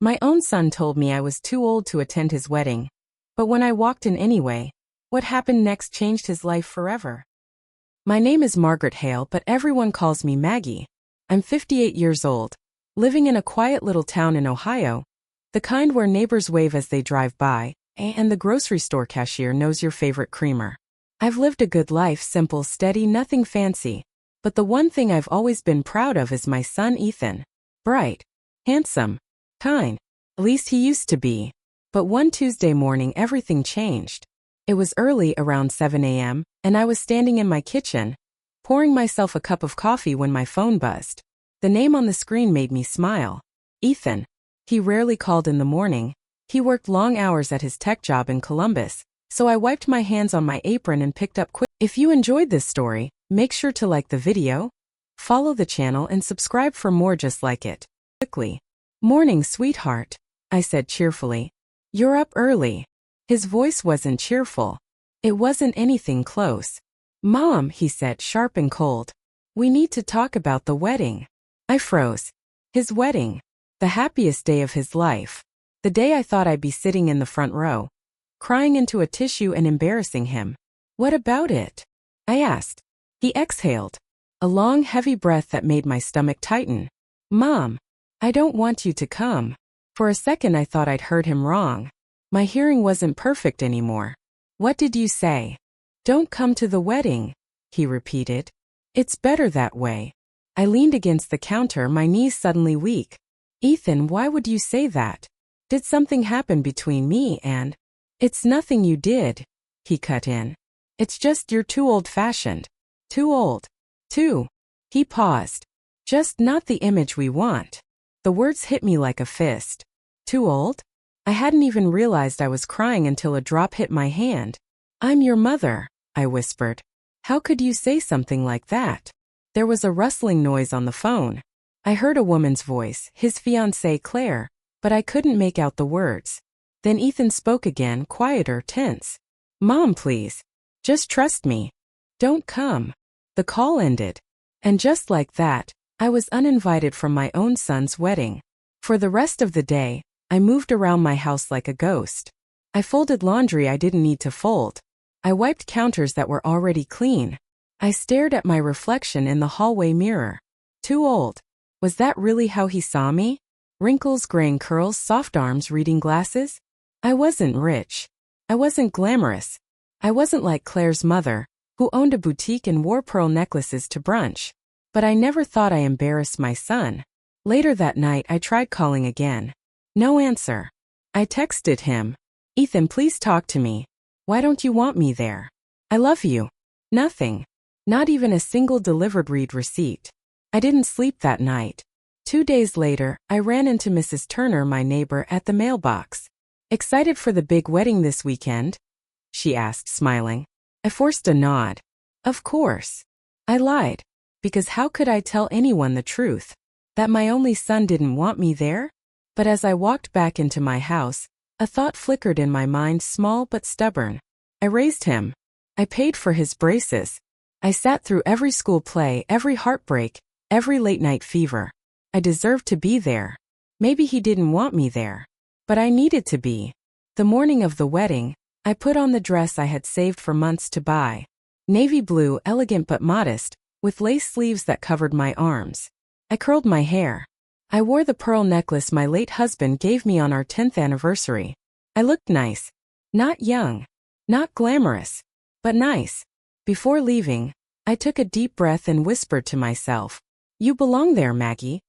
My own son told me I was too old to attend his wedding. But when I walked in anyway, what happened next changed his life forever. My name is Margaret Hale, but everyone calls me Maggie. I'm 58 years old, living in a quiet little town in Ohio, the kind where neighbors wave as they drive by, and the grocery store cashier knows your favorite creamer. I've lived a good life, simple, steady, nothing fancy. But the one thing I've always been proud of is my son Ethan. Bright, handsome, kind. At least he used to be. But one Tuesday morning everything changed. It was early, around 7 a.m., and I was standing in my kitchen, pouring myself a cup of coffee when my phone buzzed. The name on the screen made me smile. Ethan. He rarely called in the morning. He worked long hours at his tech job in Columbus, so I wiped my hands on my apron and picked up quick. If you enjoyed this story, make sure to like the video, follow the channel and subscribe for more just like it. Quickly. Morning, sweetheart, I said cheerfully. You're up early. His voice wasn't cheerful. It wasn't anything close. Mom, he said, sharp and cold. We need to talk about the wedding. I froze. His wedding. The happiest day of his life. The day I thought I'd be sitting in the front row, crying into a tissue and embarrassing him. What about it? I asked. He exhaled. A long, heavy breath that made my stomach tighten. Mom, I don't want you to come. For a second I thought I'd heard him wrong. My hearing wasn't perfect anymore. What did you say? Don't come to the wedding, he repeated. It's better that way. I leaned against the counter, my knees suddenly weak. Ethan, why would you say that? Did something happen between me and... It's nothing you did, he cut in. It's just you're too old-fashioned. Too old. Too. He paused. Just not the image we want. The words hit me like a fist. Too old? I hadn't even realized I was crying until a drop hit my hand. I'm your mother, I whispered. How could you say something like that? There was a rustling noise on the phone. I heard a woman's voice, his fiancée Claire, but I couldn't make out the words. Then Ethan spoke again, quieter, tense. Mom, please. Just trust me. Don't come. The call ended. And just like that, I was uninvited from my own son's wedding. For the rest of the day, I moved around my house like a ghost. I folded laundry I didn't need to fold. I wiped counters that were already clean. I stared at my reflection in the hallway mirror. Too old. Was that really how he saw me? Wrinkles, graying curls, soft arms, reading glasses? I wasn't rich. I wasn't glamorous. I wasn't like Claire's mother, who owned a boutique and wore pearl necklaces to brunch. But I never thought I embarrassed my son. Later that night I tried calling again. No answer. I texted him. Ethan, please talk to me. Why don't you want me there? I love you. Nothing. Not even a single delivered read receipt. I didn't sleep that night. 2 days later, I ran into Mrs. Turner, my neighbor, at the mailbox. Excited for the big wedding this weekend? She asked, smiling. I forced a nod. Of course. I lied. Because how could I tell anyone the truth? That my only son didn't want me there? But as I walked back into my house, a thought flickered in my mind, small but stubborn. I raised him. I paid for his braces. I sat through every school play, every heartbreak, every late-night fever. I deserved to be there. Maybe he didn't want me there. But I needed to be. The morning of the wedding, I put on the dress I had saved for months to buy. Navy blue, elegant but modest, with lace sleeves that covered my arms. I curled my hair. I wore the pearl necklace my late husband gave me on our 10th anniversary. I looked nice. Not young. Not glamorous. But nice. Before leaving, I took a deep breath and whispered to myself, "You belong there, Maggie.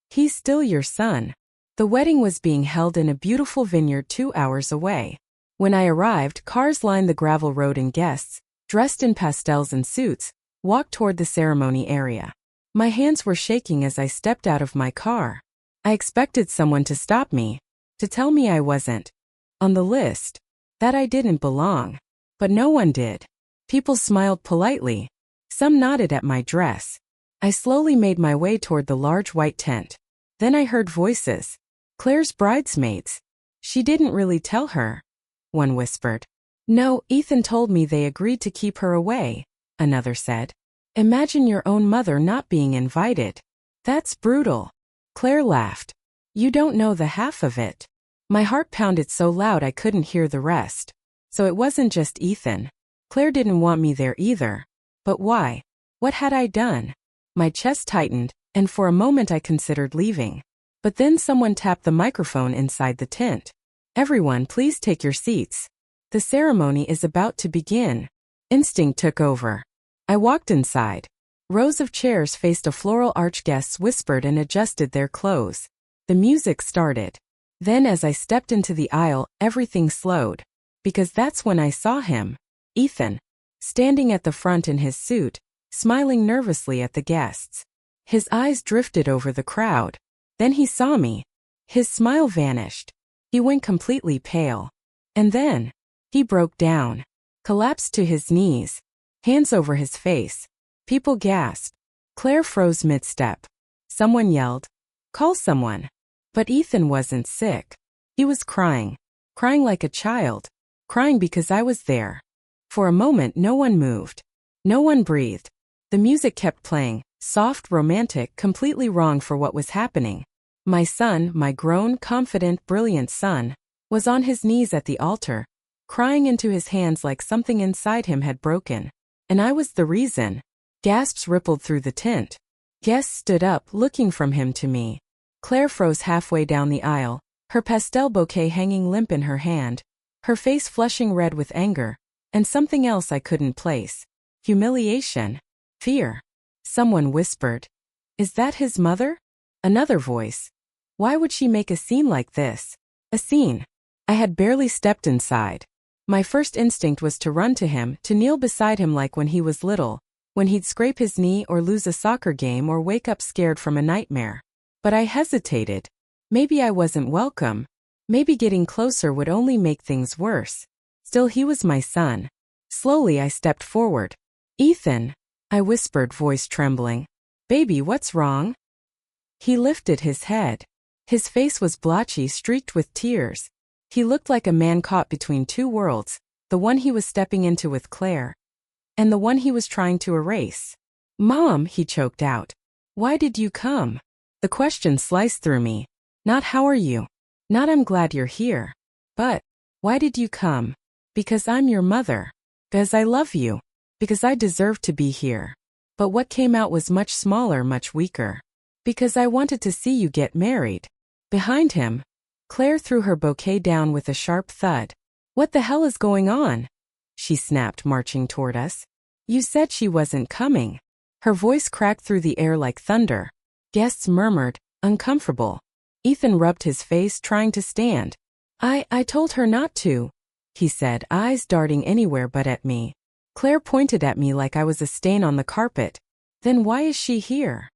He's still your son." The wedding was being held in a beautiful vineyard 2 hours away. When I arrived, cars lined the gravel road and guests, dressed in pastels and suits, walked toward the ceremony area. My hands were shaking as I stepped out of my car. I expected someone to stop me, to tell me I wasn't on the list, that I didn't belong. But no one did. People smiled politely. Some nodded at my dress. I slowly made my way toward the large white tent. Then I heard voices. Claire's bridesmaids. She didn't really tell her. One whispered. No, Ethan told me they agreed to keep her away, another said. Imagine your own mother not being invited. That's brutal. Claire laughed. You don't know the half of it. My heart pounded so loud I couldn't hear the rest. So it wasn't just Ethan. Claire didn't want me there either. But why? What had I done? My chest tightened, and for a moment I considered leaving. But then someone tapped the microphone inside the tent. Everyone, please take your seats. The ceremony is about to begin. Instinct took over. I walked inside. Rows of chairs faced a floral arch. Guests whispered and adjusted their clothes. The music started. Then as I stepped into the aisle, everything slowed. Because that's when I saw him. Ethan. Standing at the front in his suit, smiling nervously at the guests. His eyes drifted over the crowd. Then he saw me. His smile vanished. He went completely pale. And then, he broke down. Collapsed to his knees. Hands over his face. People gasped. Claire froze mid-step. Someone yelled, "Call someone." But Ethan wasn't sick. He was crying. Crying like a child. Crying because I was there. For a moment no one moved. No one breathed. The music kept playing, soft, romantic, completely wrong for what was happening. My son, my grown, confident, brilliant son, was on his knees at the altar, crying into his hands like something inside him had broken. And I was the reason. Gasps rippled through the tent. Guests stood up, looking from him to me. Claire froze halfway down the aisle, her pastel bouquet hanging limp in her hand, her face flushing red with anger, and something else I couldn't place. Humiliation. Fear. Someone whispered, "Is that his mother?" Another voice. Why would she make a scene like this? A scene. I had barely stepped inside. My first instinct was to run to him, to kneel beside him like when he was little, when he'd scrape his knee or lose a soccer game or wake up scared from a nightmare. But I hesitated. Maybe I wasn't welcome. Maybe getting closer would only make things worse. Still, he was my son. Slowly I stepped forward. "Ethan," I whispered, voice trembling. "Baby, what's wrong?" He lifted his head. His face was blotchy, streaked with tears. He looked like a man caught between two worlds, the one he was stepping into with Claire, and the one he was trying to erase. "Mom," he choked out. "Why did you come?" The question sliced through me. Not "how are you?" Not "I'm glad you're here." But, why did you come? Because I'm your mother. Because I love you. Because I deserve to be here. But what came out was much smaller, much weaker. Because I wanted to see you get married. Behind him, Claire threw her bouquet down with a sharp thud. "What the hell is going on?" she snapped, marching toward us. "You said she wasn't coming." Her voice cracked through the air like thunder. Guests murmured, uncomfortable. Ethan rubbed his face, trying to stand. I told her not to," he said, eyes darting anywhere but at me. Claire pointed at me like I was a stain on the carpet. "Then why is she here?"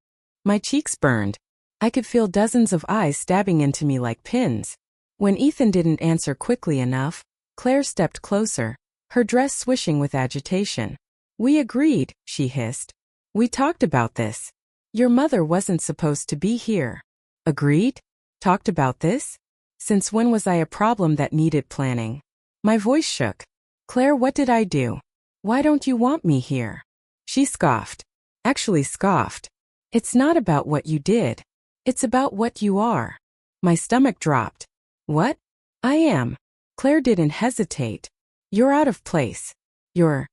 My cheeks burned. I could feel dozens of eyes stabbing into me like pins. When Ethan didn't answer quickly enough, Claire stepped closer, her dress swishing with agitation. "We agreed," she hissed. "We talked about this. Your mother wasn't supposed to be here." "Agreed? Talked about this? Since when was I a problem that needed planning?" My voice shook. "Claire, what did I do? Why don't you want me here?" She scoffed. Actually scoffed. "It's not about what you did. It's about what you are." My stomach dropped. "What?" "I am." Claire didn't hesitate. "You're out of place. You're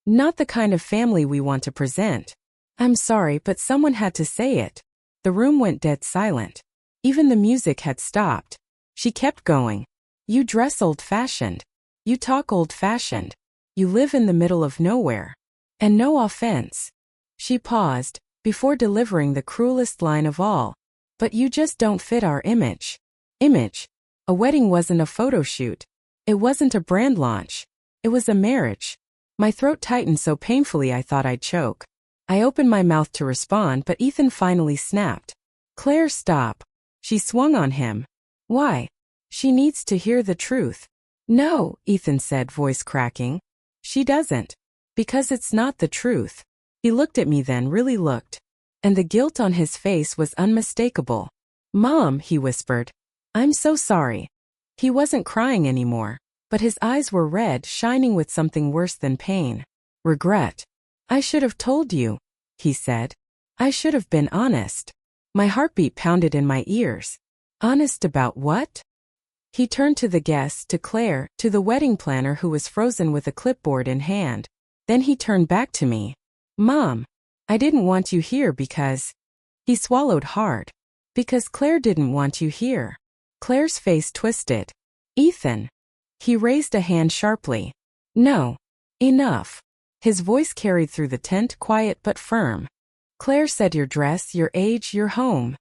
not the kind of family we want to present." "I'm sorry, but someone had to say it." The room went dead silent. Even the music had stopped. She kept going. "You dress old-fashioned. You talk old-fashioned. You live in the middle of nowhere. And no offense." She paused, before delivering the cruelest line of all. "But you just don't fit our image." Image. A wedding wasn't a photo shoot. It wasn't a brand launch. It was a marriage. My throat tightened so painfully I thought I'd choke. I opened my mouth to respond, but Ethan finally snapped. "Claire, stop." She swung on him. "Why?" "She needs to hear the truth." "No," Ethan said, voice cracking. "She doesn't. Because it's not the truth." He looked at me then, really looked. And the guilt on his face was unmistakable. "Mom," he whispered. "I'm so sorry." He wasn't crying anymore, but his eyes were red, shining with something worse than pain. Regret. "I should have told you," he said. "I should have been honest." My heartbeat pounded in my ears. Honest about what? He turned to the guests, to Claire, to the wedding planner who was frozen with a clipboard in hand. Then he turned back to me. Mom, I didn't want you here because... He swallowed hard. Because Claire didn't want you here. Claire's face twisted. Ethan. He raised a hand sharply. No. Enough. His voice carried through the tent, quiet but firm. Claire said your dress, your age, your home.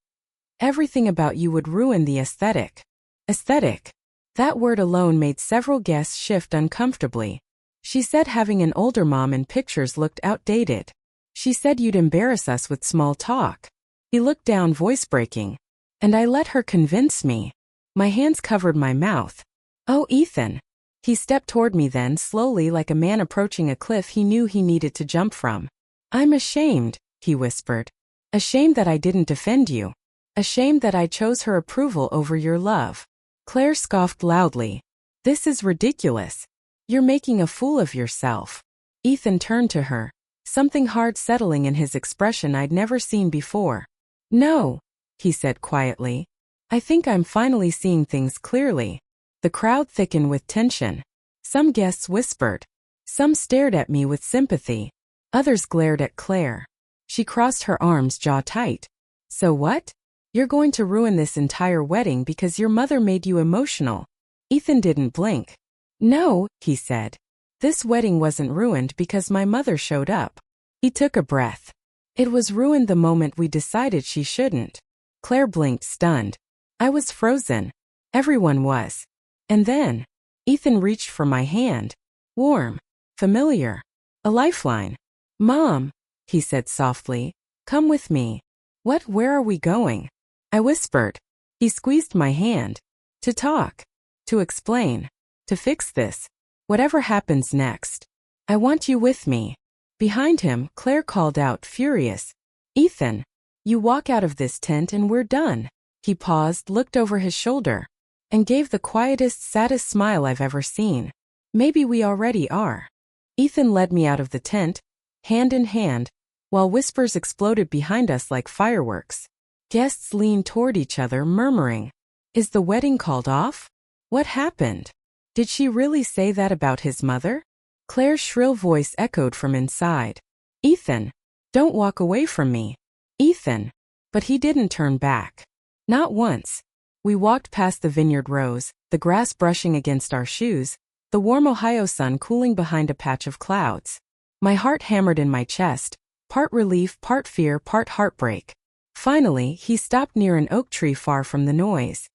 Everything about you would ruin the aesthetic. Aesthetic. That word alone made several guests shift uncomfortably. She said having an older mom in pictures looked outdated. She said you'd embarrass us with small talk. He looked down, voice breaking. And I let her convince me. My hands covered my mouth. Oh, Ethan. He stepped toward me then, slowly, like a man approaching a cliff he knew he needed to jump from. I'm ashamed, he whispered. Ashamed that I didn't defend you. Ashamed that I chose her approval over your love. Claire scoffed loudly. This is ridiculous. You're making a fool of yourself. Ethan turned to her, something hard settling in his expression I'd never seen before. No, he said quietly. I think I'm finally seeing things clearly. The crowd thickened with tension. Some guests whispered. Some stared at me with sympathy. Others glared at Claire. She crossed her arms, jaw tight. So what? You're going to ruin this entire wedding because your mother made you emotional. Ethan didn't blink. No, he said. This wedding wasn't ruined because my mother showed up. He took a breath. It was ruined the moment we decided she shouldn't. Claire blinked, stunned. I was frozen. Everyone was. And then, Ethan reached for my hand. Warm. Familiar. A lifeline. Mom, he said softly. Come with me. What? Where are we going? I whispered. He squeezed my hand. To talk. To explain. To fix this. Whatever happens next. I want you with me. Behind him, Claire called out, furious. Ethan, you walk out of this tent and we're done. He paused, looked over his shoulder, and gave the quietest, saddest smile I've ever seen. Maybe we already are. Ethan led me out of the tent, hand in hand, while whispers exploded behind us like fireworks. Guests leaned toward each other, murmuring, Is the wedding called off? What happened? Did she really say that about his mother? Claire's shrill voice echoed from inside. Ethan, don't walk away from me. Ethan. But he didn't turn back. Not once. We walked past the vineyard rows, the grass brushing against our shoes, the warm Ohio sun cooling behind a patch of clouds. My heart hammered in my chest, part relief, part fear, part heartbreak. Finally, he stopped near an oak tree far from the noise.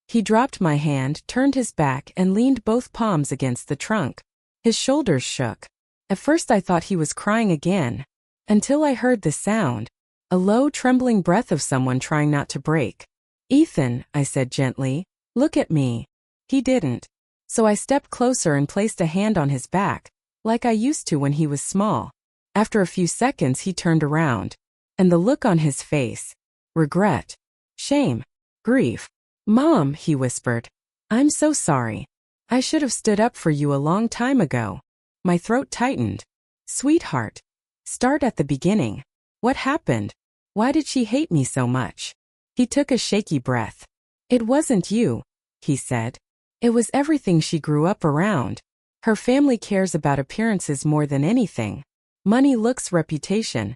He dropped my hand, turned his back, and leaned both palms against the trunk. His shoulders shook. At first I thought he was crying again. Until I heard the sound. A low, trembling breath of someone trying not to break. Ethan, I said gently, look at me. He didn't. So I stepped closer and placed a hand on his back, like I used to when he was small. After a few seconds he turned around. And the look on his face. Regret. Shame. Grief. Mom, he whispered. I'm so sorry. I should have stood up for you a long time ago. My throat tightened. Sweetheart. Start at the beginning. What happened? Why did she hate me so much? He took a shaky breath. It wasn't you, he said. It was everything she grew up around. Her family cares about appearances more than anything. Money, looks, reputation.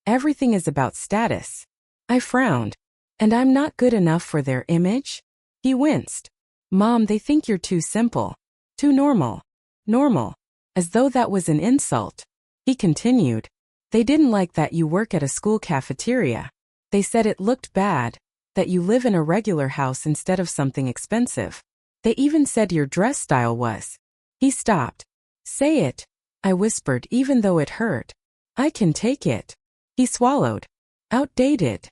Everything is about status. I frowned. And I'm not good enough for their image? He winced. Mom, they think you're too simple. Too normal. Normal. As though that was an insult. He continued. They didn't like that you work at a school cafeteria. They said it looked bad, that you live in a regular house instead of something expensive. They even said your dress style was. He stopped. Say it, I whispered, even though it hurt. I can take it. He swallowed. Outdated.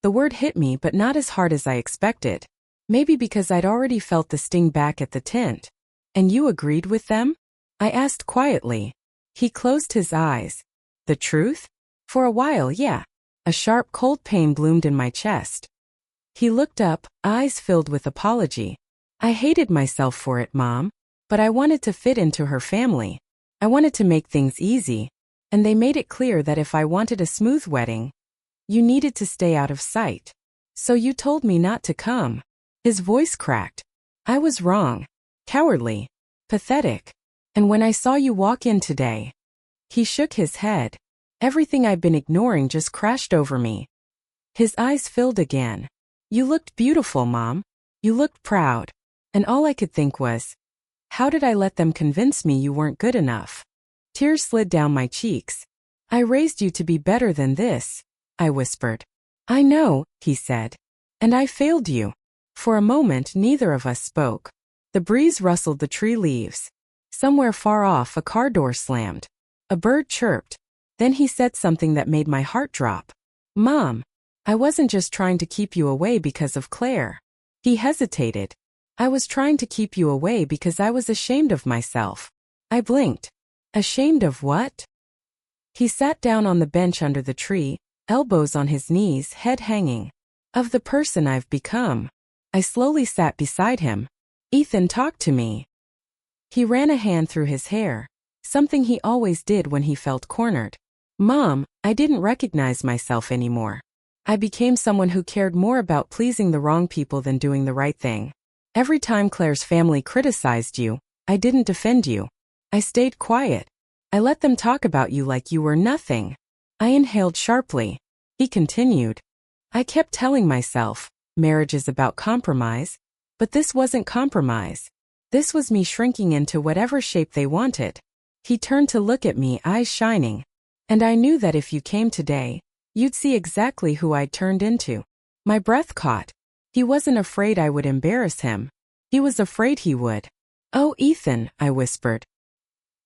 The word hit me, but not as hard as I expected. Maybe because I'd already felt the sting back at the tent. And you agreed with them? I asked quietly. He closed his eyes. The truth? For a while, yeah. A sharp, cold pain bloomed in my chest. He looked up, eyes filled with apology. I hated myself for it, Mom. But I wanted to fit into her family. I wanted to make things easy. And they made it clear that if I wanted a smooth wedding, you needed to stay out of sight. So you told me not to come. His voice cracked. I was wrong. Cowardly. Pathetic. And when I saw you walk in today. He shook his head. Everything I'd been ignoring just crashed over me. His eyes filled again. You looked beautiful, Mom. You looked proud. And all I could think was, how did I let them convince me you weren't good enough? Tears slid down my cheeks. I raised you to be better than this, I whispered. I know, he said. And I failed you. For a moment neither of us spoke. The breeze rustled the tree leaves. Somewhere far off a car door slammed. A bird chirped. Then he said something that made my heart drop. Mom, I wasn't just trying to keep you away because of Claire. He hesitated. I was trying to keep you away because I was ashamed of myself. I blinked. Ashamed of what? He sat down on the bench under the tree, elbows on his knees, head hanging. Of the person I've become. I slowly sat beside him. Ethan talked to me. He ran a hand through his hair, something he always did when he felt cornered. Mom, I didn't recognize myself anymore. I became someone who cared more about pleasing the wrong people than doing the right thing. Every time Claire's family criticized you, I didn't defend you. I stayed quiet. I let them talk about you like you were nothing. I inhaled sharply. He continued. I kept telling myself, marriage is about compromise. But this wasn't compromise. This was me shrinking into whatever shape they wanted. He turned to look at me, eyes shining. And I knew that if you came today, you'd see exactly who I'd turned into. My breath caught. He wasn't afraid I would embarrass him. He was afraid he would. Oh, Ethan, I whispered.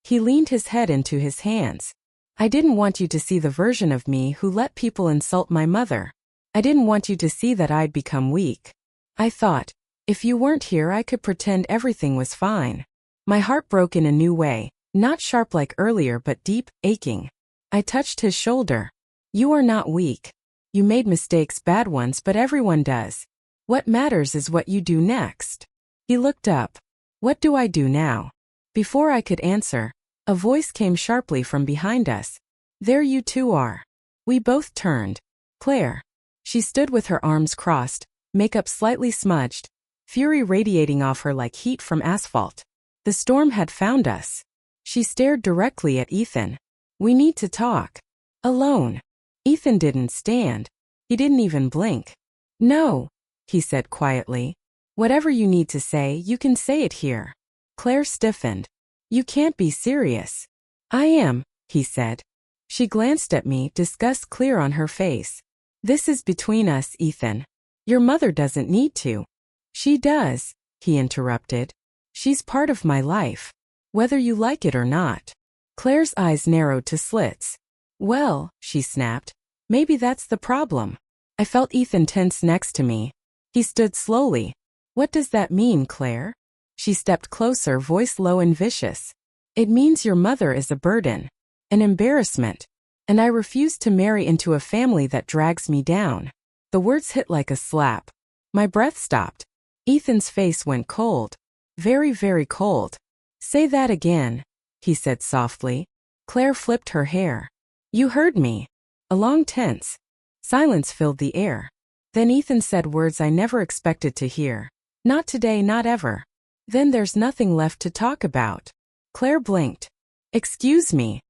He leaned his head into his hands. I didn't want you to see the version of me who let people insult my mother. I didn't want you to see that I'd become weak. I thought, if you weren't here I could pretend everything was fine. My heart broke in a new way, not sharp like earlier but deep, aching. I touched his shoulder. You are not weak. You made mistakes, bad ones, but everyone does. What matters is what you do next. He looked up. What do I do now? Before I could answer, a voice came sharply from behind us. There you two are. We both turned. Claire. She stood with her arms crossed, makeup slightly smudged, fury radiating off her like heat from asphalt. The storm had found us. She stared directly at Ethan. We need to talk. Alone. Ethan didn't stand. He didn't even blink. No, he said quietly. Whatever you need to say, you can say it here. Claire stiffened. You can't be serious. I am, he said. She glanced at me, disgust clear on her face. This is between us, Ethan. Your mother doesn't need to. She does, he interrupted. She's part of my life. Whether you like it or not. Claire's eyes narrowed to slits. Well, she snapped. Maybe that's the problem. I felt Ethan tense next to me. He stood slowly. What does that mean, Claire? She stepped closer, voice low and vicious. It means your mother is a burden. An embarrassment. And I refuse to marry into a family that drags me down. The words hit like a slap. My breath stopped. Ethan's face went cold. Very, very cold. Say that again, he said softly. Claire flipped her hair. You heard me. A long tense. Silence filled the air. Then Ethan said words I never expected to hear. Not today, not ever. Then there's nothing left to talk about. Claire blinked. Excuse me.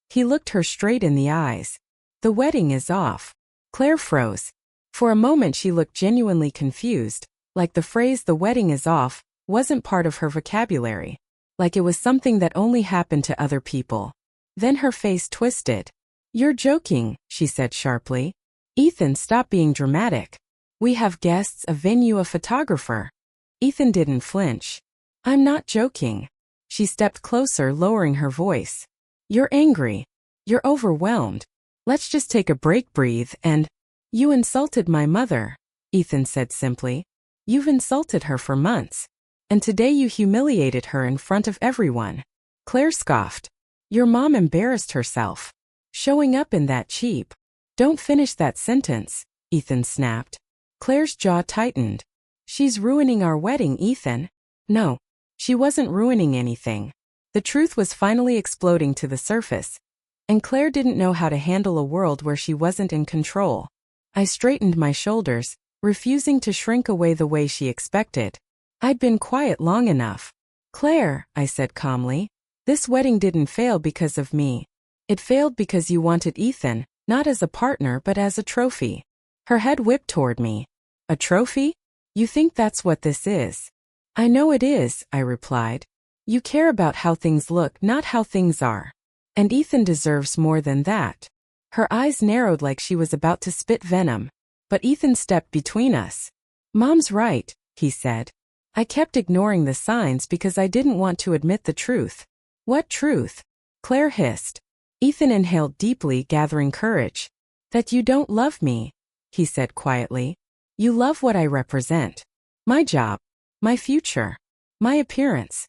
He looked her straight in the eyes. The wedding is off. Claire froze. For a moment she looked genuinely confused, like the phrase "the wedding is off" wasn't part of her vocabulary, like it was something that only happened to other people. Then her face twisted. You're joking, she said sharply. Ethan, stop being dramatic. We have guests, a venue, a photographer. Ethan didn't flinch. I'm not joking. She stepped closer, lowering her voice. You're angry. You're overwhelmed. Let's just take a break, breathe, and... You insulted my mother, Ethan said simply. You've insulted her for months. And today you humiliated her in front of everyone. Claire scoffed. Your mom embarrassed herself. Showing up in that cheap. Don't finish that sentence, Ethan snapped. Claire's jaw tightened. She's ruining our wedding, Ethan. No, she wasn't ruining anything. The truth was finally exploding to the surface. And Claire didn't know how to handle a world where she wasn't in control. I straightened my shoulders, refusing to shrink away the way she expected. I'd been quiet long enough. Claire, I said calmly, this wedding didn't fail because of me. It failed because you wanted Ethan, not as a partner but as a trophy. Her head whipped toward me. A trophy? You think that's what this is? I know it is, I replied. You care about how things look, not how things are. And Ethan deserves more than that. Her eyes narrowed like she was about to spit venom. But Ethan stepped between us. Mom's right, he said. I kept ignoring the signs because I didn't want to admit the truth. What truth? Claire hissed. Ethan inhaled deeply, gathering courage. That you don't love me, he said quietly. You love what I represent. My job. My future. My appearance.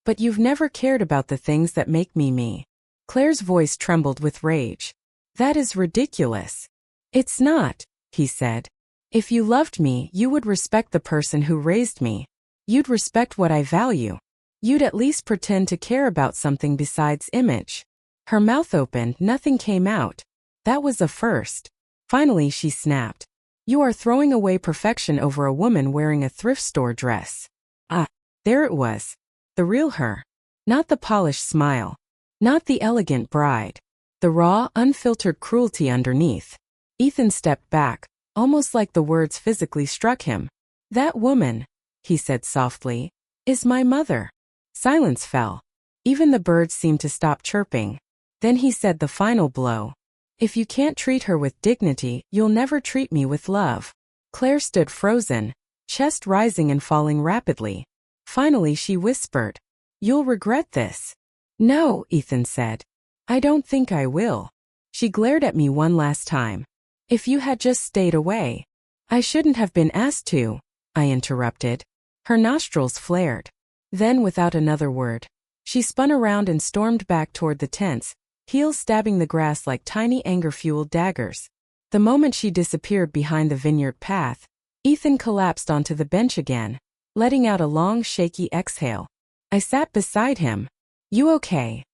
But you've never cared about the things that make me me. Claire's voice trembled with rage. That is ridiculous. It's not, he said. If you loved me, you would respect the person who raised me. You'd respect what I value. You'd at least pretend to care about something besides image. Her mouth opened, nothing came out. That was a first. Finally she snapped. You are throwing away perfection over a woman wearing a thrift store dress. Ah, there it was. The real her. Not the polished smile. Not the elegant bride. The raw, unfiltered cruelty underneath. Ethan stepped back, almost like the words physically struck him. That woman, he said softly, is my mother. Silence fell. Even the birds seemed to stop chirping. Then he said the final blow. If you can't treat her with dignity, you'll never treat me with love. Claire stood frozen, chest rising and falling rapidly. Finally she whispered, You'll regret this. No, Ethan said. I don't think I will. She glared at me one last time. If you had just stayed away. I shouldn't have been asked to, I interrupted. Her nostrils flared. Then without another word, she spun around and stormed back toward the tents, heels stabbing the grass like tiny anger-fueled daggers. The moment she disappeared behind the vineyard path, Ethan collapsed onto the bench again, letting out a long, shaky exhale. I sat beside him. You okay?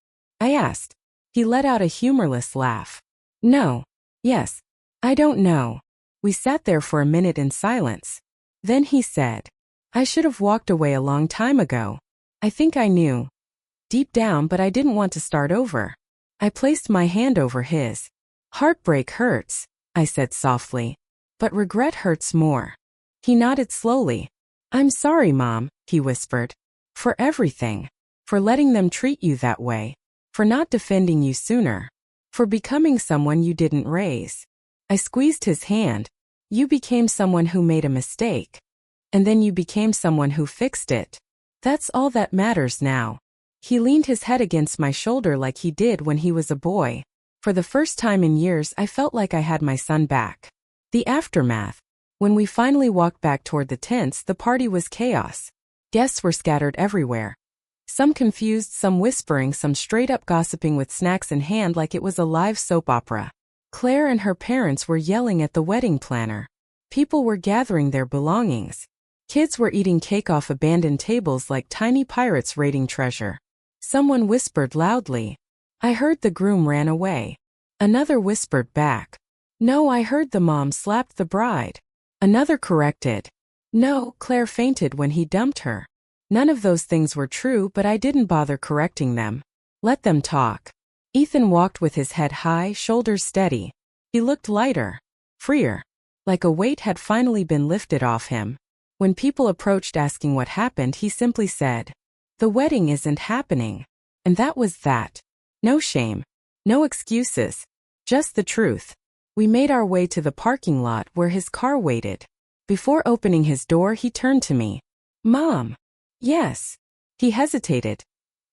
I asked. He let out a humorless laugh. No. Yes. I don't know. We sat there for a minute in silence. Then he said, I should have walked away a long time ago. I think I knew. Deep down, but I didn't want to start over. I placed my hand over his. Heartbreak hurts, I said softly. But regret hurts more. He nodded slowly. I'm sorry, Mom, he whispered. For everything. For letting them treat you that way. For not defending you sooner. For becoming someone you didn't raise. I squeezed his hand. You became someone who made a mistake. And then you became someone who fixed it. That's all that matters now. He leaned his head against my shoulder like he did when he was a boy. For the first time in years I felt like I had my son back. The aftermath. When we finally walked back toward the tents, the party was chaos. Guests were scattered everywhere. Some confused, some whispering, some straight up gossiping with snacks in hand like it was a live soap opera. Claire and her parents were yelling at the wedding planner. People were gathering their belongings. Kids were eating cake off abandoned tables like tiny pirates raiding treasure. Someone whispered loudly. I heard the groom ran away. Another whispered back. No, I heard the mom slapped the bride. Another corrected. No, Claire fainted when he dumped her. None of those things were true, but I didn't bother correcting them. Let them talk. Ethan walked with his head high, shoulders steady. He looked lighter, freer, like a weight had finally been lifted off him. When people approached asking what happened, he simply said, The wedding isn't happening. And that was that. No shame. No excuses. Just the truth. We made our way to the parking lot where his car waited. Before opening his door, he turned to me. Mom. Yes. He hesitated.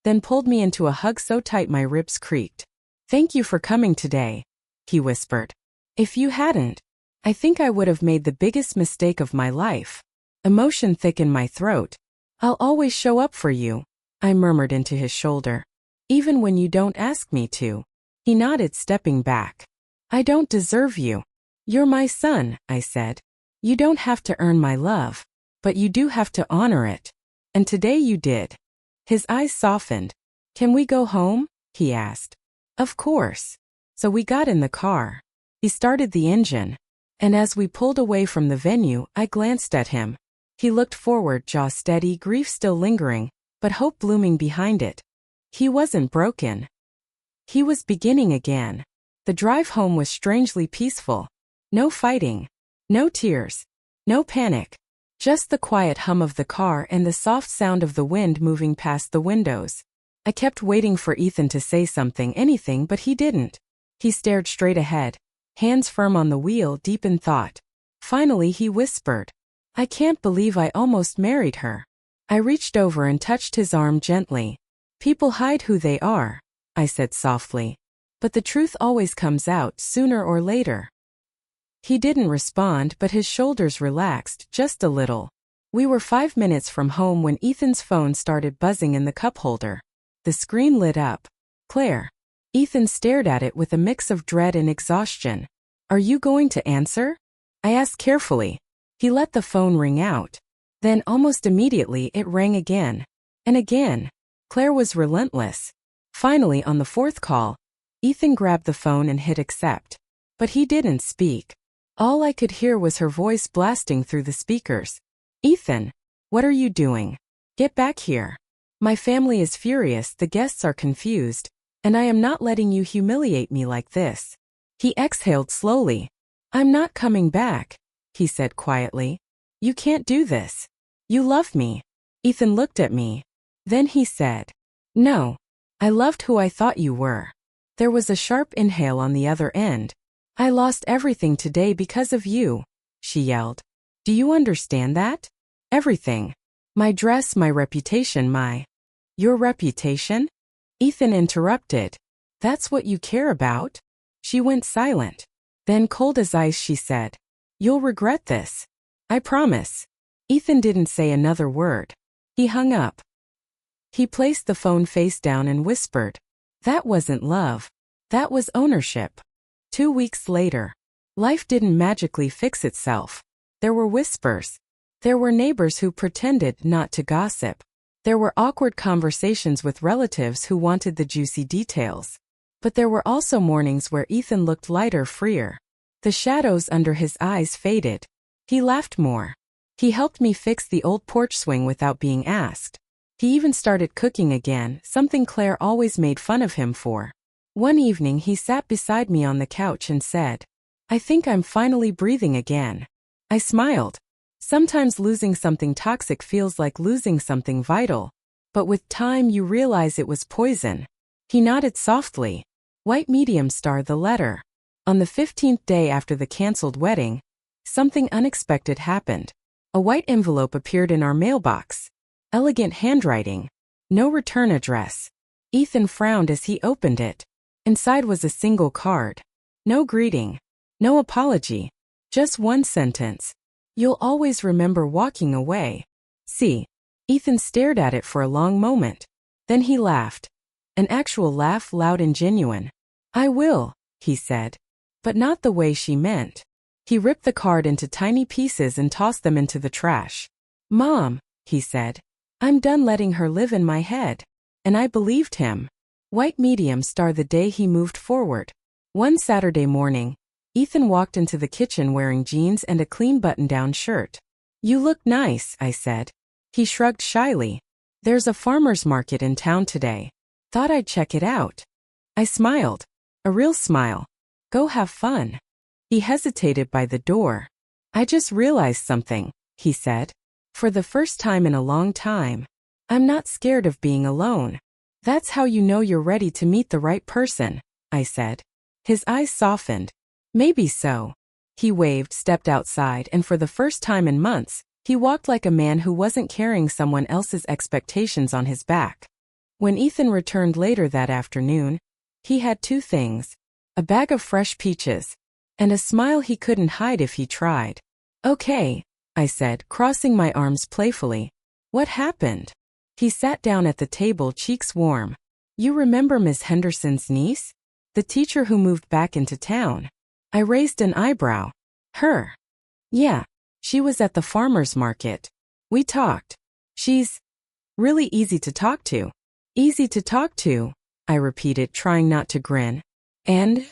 Then pulled me into a hug so tight my ribs creaked. Thank you for coming today, he whispered. If you hadn't, I think I would have made the biggest mistake of my life. Emotion thick in my throat. I'll always show up for you, I murmured into his shoulder. Even when you don't ask me to. He nodded, stepping back. I don't deserve you. You're my son, I said. You don't have to earn my love. But you do have to honor it. And today you did. His eyes softened. Can we go home? He asked. Of course. So we got in the car. He started the engine. And as we pulled away from the venue, I glanced at him. He looked forward, jaw steady, grief still lingering, but hope blooming behind it. He wasn't broken. He was beginning again. The drive home was strangely peaceful. No fighting. No tears. No panic. Just the quiet hum of the car and the soft sound of the wind moving past the windows. I kept waiting for Ethan to say something, anything, but he didn't. He stared straight ahead, hands firm on the wheel, deep in thought. Finally he whispered, "I can't believe I almost married her." I reached over and touched his arm gently. "People hide who they are," I said softly. "But the truth always comes out sooner or later." He didn't respond, but his shoulders relaxed just a little. We were 5 minutes from home when Ethan's phone started buzzing in the cup holder. The screen lit up. "Claire." Ethan stared at it with a mix of dread and exhaustion. "Are you going to answer?" I asked carefully. He let the phone ring out. Then almost immediately it rang again. And again. Claire was relentless. Finally, on the 4th call, Ethan grabbed the phone and hit accept. But he didn't speak. All I could hear was her voice blasting through the speakers. "Ethan, what are you doing? Get back here. My family is furious, the guests are confused, and I am not letting you humiliate me like this." He exhaled slowly. "I'm not coming back," he said quietly. "You can't do this. You love me." Ethan looked at me. Then he said, "No. I loved who I thought you were." There was a sharp inhale on the other end. "I lost everything today because of you," she yelled. "Do you understand that? Everything. My dress, my reputation, my—" "Your reputation?" Ethan interrupted. "That's what you care about?" She went silent. Then, cold as ice, she said, "You'll regret this. I promise." Ethan didn't say another word. He hung up. He placed the phone face down and whispered, "That wasn't love. That was ownership." 2 weeks later. Life didn't magically fix itself. There were whispers. There were neighbors who pretended not to gossip. There were awkward conversations with relatives who wanted the juicy details. But there were also mornings where Ethan looked lighter, freer. The shadows under his eyes faded. He laughed more. He helped me fix the old porch swing without being asked. He even started cooking again, something Claire always made fun of him for. One evening he sat beside me on the couch and said, "I think I'm finally breathing again." I smiled. Sometimes losing something toxic feels like losing something vital. But with time you realize it was poison. He nodded softly. White medium star the letter. On the 15th day after the cancelled wedding, something unexpected happened. A white envelope appeared in our mailbox. Elegant handwriting. No return address. Ethan frowned as he opened it. Inside was a single card. No greeting. No apology. Just one sentence. "You'll always remember walking away. See." Ethan stared at it for a long moment. Then he laughed. An actual laugh, loud and genuine. "I will," he said. But not the way she meant. He ripped the card into tiny pieces and tossed them into the trash. "Mom," he said, "I'm done letting her live in my head." And I believed him. White medium star the day he moved forward. One Saturday morning, Ethan walked into the kitchen wearing jeans and a clean button-down shirt. "You look nice," I said. He shrugged shyly. "There's a farmer's market in town today. Thought I'd check it out." I smiled. A real smile. "Go have fun." He hesitated by the door. "I just realized something," he said. "For the first time in a long time, I'm not scared of being alone." "That's how you know you're ready to meet the right person," I said. His eyes softened. "Maybe so." He waved, stepped outside, and for the first time in months, he walked like a man who wasn't carrying someone else's expectations on his back. When Ethan returned later that afternoon, he had 2 things: a bag of fresh peaches, and a smile he couldn't hide if he tried. "Okay," I said, crossing my arms playfully. "What happened?" He sat down at the table, cheeks warm. "You remember Miss Henderson's niece? The teacher who moved back into town?" I raised an eyebrow. "Her?" "Yeah. She was at the farmer's market. We talked. She's really easy to talk to." "Easy to talk to," I repeated, trying not to grin. And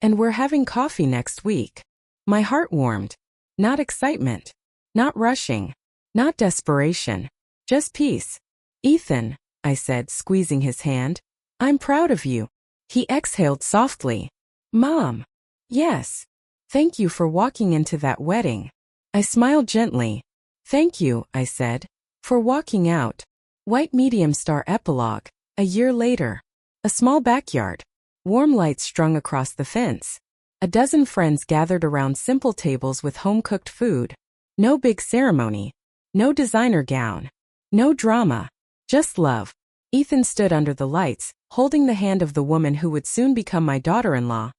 we're having coffee next week." My heart warmed. Not excitement. Not rushing. Not desperation. Just peace. Ethan, I said, squeezing his hand. I'm proud of you. He exhaled softly. Mom. Yes. Thank you for walking into that wedding. I smiled gently. Thank you, I said, for walking out. White medium star epilogue. A year later. A small backyard. Warm lights strung across the fence. A dozen friends gathered around simple tables with home-cooked food. No big ceremony. No designer gown. No drama. Just love. Ethan stood under the lights, holding the hand of the woman who would soon become my daughter-in-law.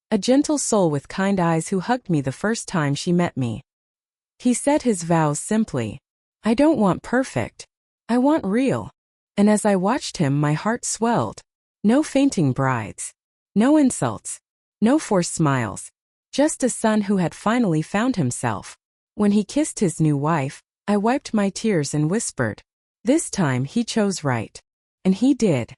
A gentle soul with kind eyes who hugged me the first time she met me. He said his vows simply. I don't want perfect. I want real. And as I watched him, my heart swelled. No fainting brides. No insults. No forced smiles. Just a son who had finally found himself. When he kissed his new wife, I wiped my tears and whispered, this time he chose right. And he did.